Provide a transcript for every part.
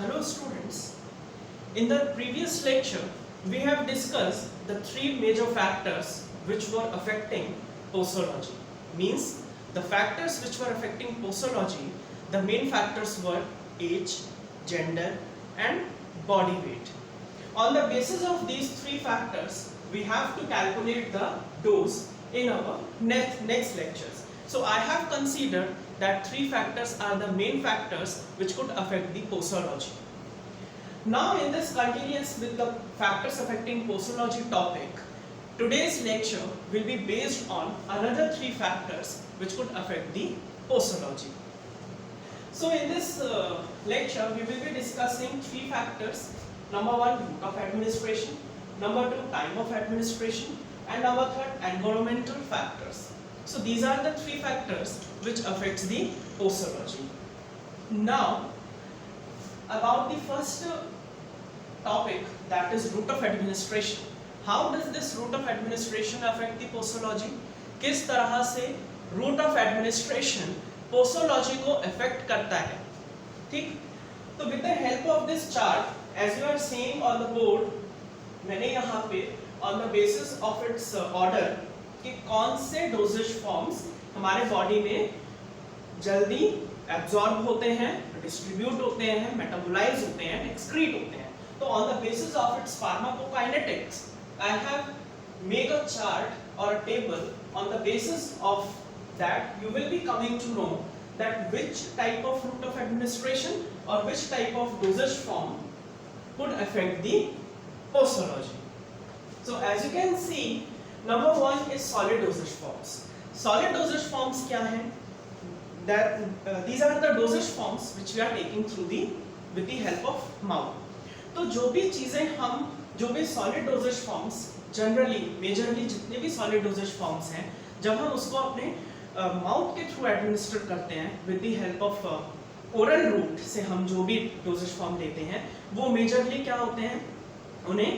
Hello students, in the previous lecture we have discussed the three major factors which were affecting posology. Means the factors which were affecting posology, the main factors were age, gender and body weight. On the basis of these three factors we have to calculate the dose in our next lectures. So I have considered that three factors are the main factors which could affect the posology. Now in this continuance with the factors affecting posology topic, today's lecture will be based on another three factors which could affect the posology. So in this lecture we will be discussing three factors. Number one, route of administration. Number two, time of administration. And number third, environmental factors. So these are the three factors which affects the posology. Now about the first topic, that is route of administration. How does this route of administration affect the posology? किस तरह से route of administration posology को affect करता है? ठीक? तो with the help of this chart, as you are seeing on the board, मैंने यहाँ पे on the basis of its order कि कौन से डोजेज फॉर्म्स हमारे बॉडी में जल्दी एब्जॉर्ब होते हैं, डिस्ट्रीब्यूट होते हैं, मेटाबोलाइज होते हैं, एक्सक्रीट होते हैं. तो on the basis of its pharmacokinetics I have make a chart और a table. On the basis of that you will be coming to know that which type of route of administration or which type of dosage form could affect the posology. So as you can see, number one is solid dosage forms. Solid dosage forms क्या हैं? That these are the dosage forms which we are taking through with the help of mouth. तो जो भी चीजें हम जो भी solid dosage forms generally majorly जितने भी solid dosage forms हैं, जब हम उसको अपने माउथ के थ्रू एडमिनिस्टर करते हैं with the help of oral route से, हम जो भी डोजेज फॉर्म लेते हैं वो मेजरली क्या होते हैं, उन्हें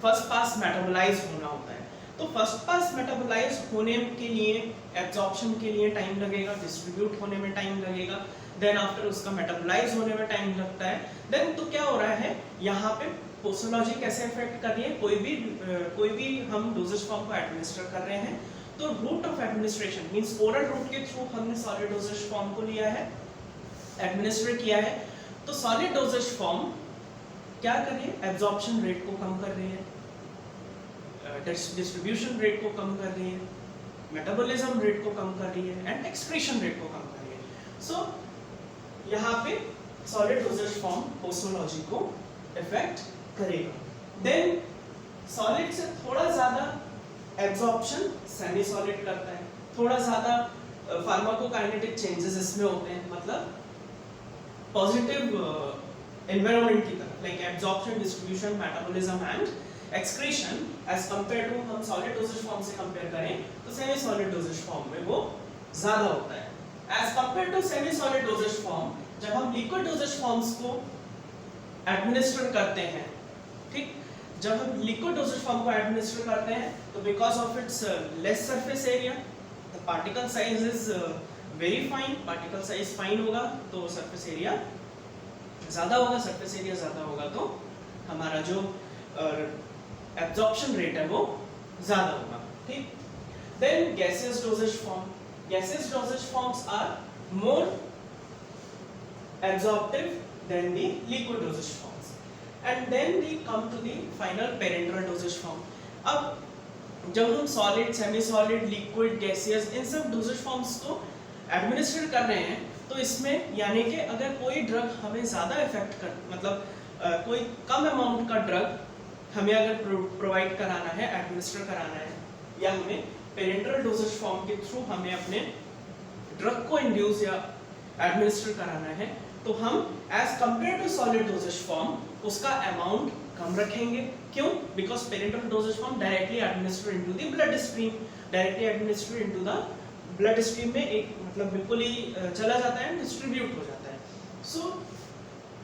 फर्स्ट पास मेटाबोलाइज होना होता है. तो फर्स्ट पास मेटाबोलाइज होने के लिए एब्जॉर्प्शन के लिए टाइम लगेगा, डिस्ट्रीब्यूट होने में टाइम लगेगा, देन आफ्टर उसका मेटाबोलाइज होने में टाइम लगता है. देन तो क्या हो रहा है यहाँ पे पोसोलॉजी कैसे इफेक्ट कर रही है, कोई भी हम डोजेज फॉर्म को एडमिनिस्टर कर रहे हैं तो route of administration means oral route के थ्रू हमने सॉलिड डोजेज फॉर्म को लिया है, एडमिनिस्टर किया है. तो सॉलिड डोजेज फॉर्म क्या कर रही है, एब्जॉर्प्शन रेट को कम कर रही है, डिस्ट्रीब्यूशन रेट को कम कर रही है, मेटाबॉलिज्म रेट को कम कर रही है एंड एक्सक्रीशन रेट को कम कर रही है. सो यहाँ पे सॉलिड डोजेज फॉर्म पोसोलॉजी को इफेक्ट करेगा. देन सॉलिड से थोड़ा ज्यादा एब्जॉर्प्शन सेमी सॉलिड करता है, थोड़ा ज्यादा फार्माकोकाइनेटिक चेंजेस इसमें होते हैं, मतलब पॉजिटिव एनवायरनमेंट की तरफ, like absorption, distribution, metabolism and excretion as compare to हम सॉलिड डोजेज फॉर्म से कंपेयर करें तो सेमी सॉलिड डोजेज फॉर्म में वो ज्यादा होता है as compare to semi solid dosages form. जब हम लिक्विड डोजेज फॉर्म्स को एडमिनिस्टर करते हैं, ठीक, जब हम लिक्विड डोजेज फॉर्म को एडमिनिस्टर करते हैं तो because of its less surface area the particle size is very fine, particle size fine होगा तो सरफेस एरिया ज्यादा होगा, सरफेस एरिया ज्यादा होगा तो हमारा जो एब्जॉर्प्शन रेट है वो ज्यादा होगा. ठीक. Then gaseous dosages form, gaseous dosages forms are more absorptive than the liquid dosages form. And then we come to the final parenteral dosage form. अब जब हम solid, semi-solid, liquid, gaseous इन सब dosage forms को administer कर रहे हैं तो इसमें यानी कि अगर कोई ड्रग हमें ज़्यादा इफेक्ट कर, मतलब कोई कम अमाउंट का ड्रग हमें अगर प्रोवाइड कराना है, एडमिनिस्टर कराना है, या हमें पेरेंटल डोजेज फॉर्म के थ्रू हमें अपने ड्रग को इंड्यूस या एडमिनिस्टर कराना है, तो हम as compare to solid dosages form उसका अमाउंट कम रखेंगे. क्यों? Because parental dosages form directly administer into the blood stream, directly administer into the blood stream में एक मतलब बिल्कुल ही चला जाता है, डिस्ट्रीब्यूट हो जाता है. So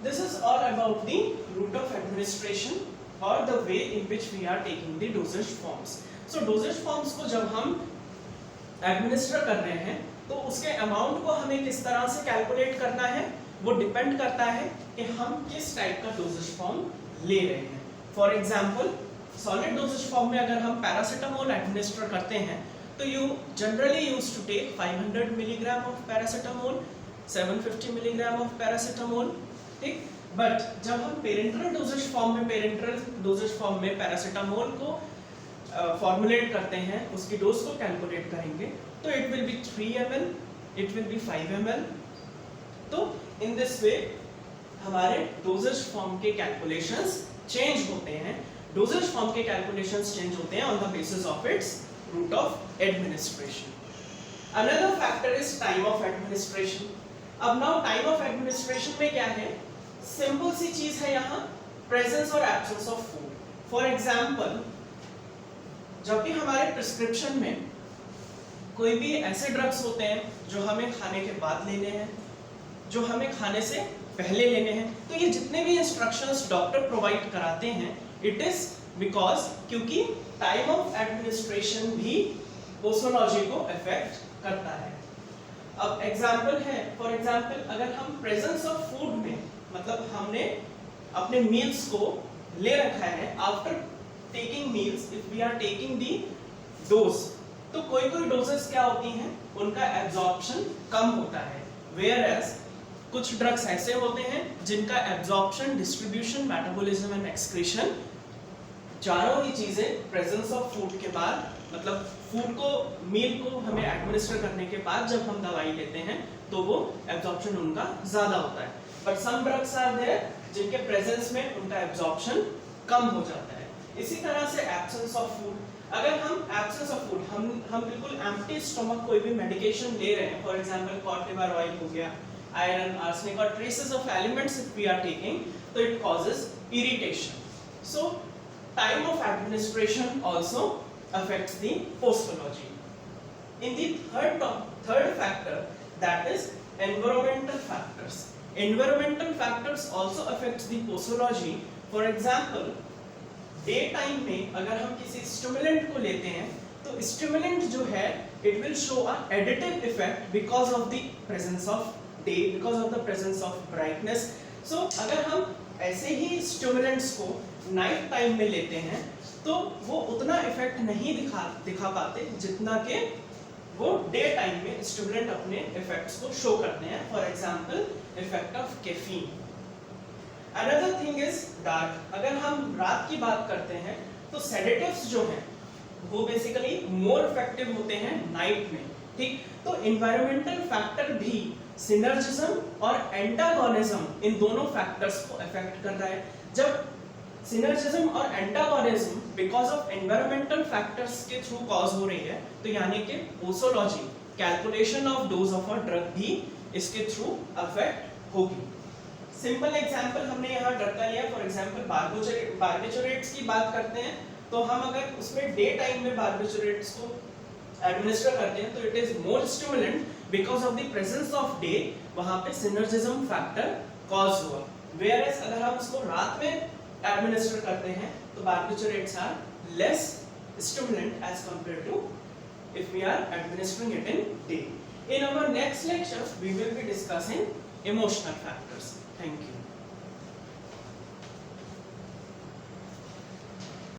this is all about the route of administration और the way in which we are taking the doses forms. So doses forms को जब हम एडमिनिस्टर कर रहे हैं तो उसके अमाउंट को हमें किस तरह से कैलकुलेट करना है वो डिपेंड करता है कि हम किस टाइप का डोजेज फॉर्म ले रहे हैं। For example solid dosages form में अगर हम पैरासीटामोल एडमिनिस्टर करते हैं तो you generally use to take 500 milligram of paracetamol, 750 milligram of paracetamol, ठीक। बट जब हम पेरेंटल डोजेज फॉर्म में पैरासीटामोल को फॉर्मुलेट करते हैं, उसकी डोज को कैलकुलेट करेंगे, तो it will be 3 ml, it will be 5 ml। तो इन दिस वे हमारे डोजेज फॉर्म के कैलकुलेशंस चेंज होते हैं, डोजेज फॉर्म के कैलकुलेशंस चेंज होते हैं on the basis of its route of administration. Another factor is time of administration. अब now time of administration में क्या है, सिंपल सी चीज है यहाँ, प्रेजेंस और absence of food. For example जब भी हमारे प्रिस्क्रिप्शन में कोई भी ऐसे ड्रग्स होते हैं जो हमें खाने के बाद लेने हैं, जो हमें खाने से पहले लेने हैं, तो ये जितने भी इंस्ट्रक्शंस डॉक्टर प्रोवाइड कराते हैं, इट इज बिकॉज क्योंकि टाइम ऑफ एडमिनिस्ट्रेशन भी पोस्टोलॉजी को अफेक्ट करता है। अब एग्जाम्पल है, फॉर एग्जाम्पल अगर हम प्रेजेंस ऑफ फूड में, मतलब हमने अपने मील्स को ले रखा है, after taking meals if we are taking the dose, तो कोई डोजेस क्या होती हैं, उनका एब्जॉर्प्शन कम होता है, वेयर एज कुछ ड्रग्स ऐसे होते हैं जिनका absorption, distribution, metabolism and excretion, चारों ही चीजें प्रेजेंस ऑफ फूड के बाद, मतलब फूड को, मील को हमें एडमिनिस्टर करने के बाद जब हम दवाई लेते हैं तो वो एब्जॉर्प्शन उनका ज्यादा होता है। But some drugs are there जिनके प्रेजेंस में उनका एब्जॉर्प्शन कम हो जाता है। इसी तरह से एब्सेंस ऑफ फूड, अगर हम एब्सेंस ऑफ फूड, हम बिल्कुल एम्प्टी स्टमक कोई भी मेडिकेशन ले रहे हैं, फॉर एग्जांपल कॉर्टिवर ऑयल हो गया, आयरन, आर्सेनिक और traces of elements if we are taking, तो it causes irritation. So time of administration also affects the postology. In the third factor, that is environmental factors. Environmental factors also affect the postology. For example, day time में अगर हम किसी stimulant को लेते हैं तो stimulant जो है it will show a additive effect because of the presence of day, because of the presence of brightness. So अगर हम ऐसे ही स्टिमुलेंट्स को नाइट टाइम में लेते हैं तो वो उतना इफेक्ट नहीं दिखा पाते जितना कि वो डे टाइम में स्टिमुलेंट अपने इफेक्ट्स को शो करते हैं। For example effect of caffeine. Another thing is dark. अगर हम रात की बात करते हैं तो सेडेटिव्स जो हैं वो बेसिकली मोर इफेक्टिव होते हैं नाइट में, ठीक। तो एनवायरमेंटल फैक्टर भी सिनर्जिज्म और एंटागोनिज्म, इन दोनों फैक्टर्स को अफेक्ट कर रहा है। जब सिनर्जिज्म और antagonism because of environmental factors के थ्रू कॉज हो रही है, तो यानी कि posology, calculation of dose of a drug भी इसके थ्रू अफेक्ट होगी। सिंपल एग्जांपल हमने यहाँ ड्रग का लिया, फॉर एग्जांपल बार्बिचुरेट्स की बात करते हैं, तो हम अगर उसमें डे टाइम में बार्बिचुरेट्स को एडमिनिस्टर करते हैं तो it is more stimulant because of the presence of day, वहां पे सिनर्जिज्म फैक्टर कॉज हुआ। वेयर एज अगर हम उसको रात में एडमिनिस्टर करते हैं तो barbiturates are less stimulant as compare to if we are administering it in day. In our next lecture we will be discussing emotional factors. Thank you.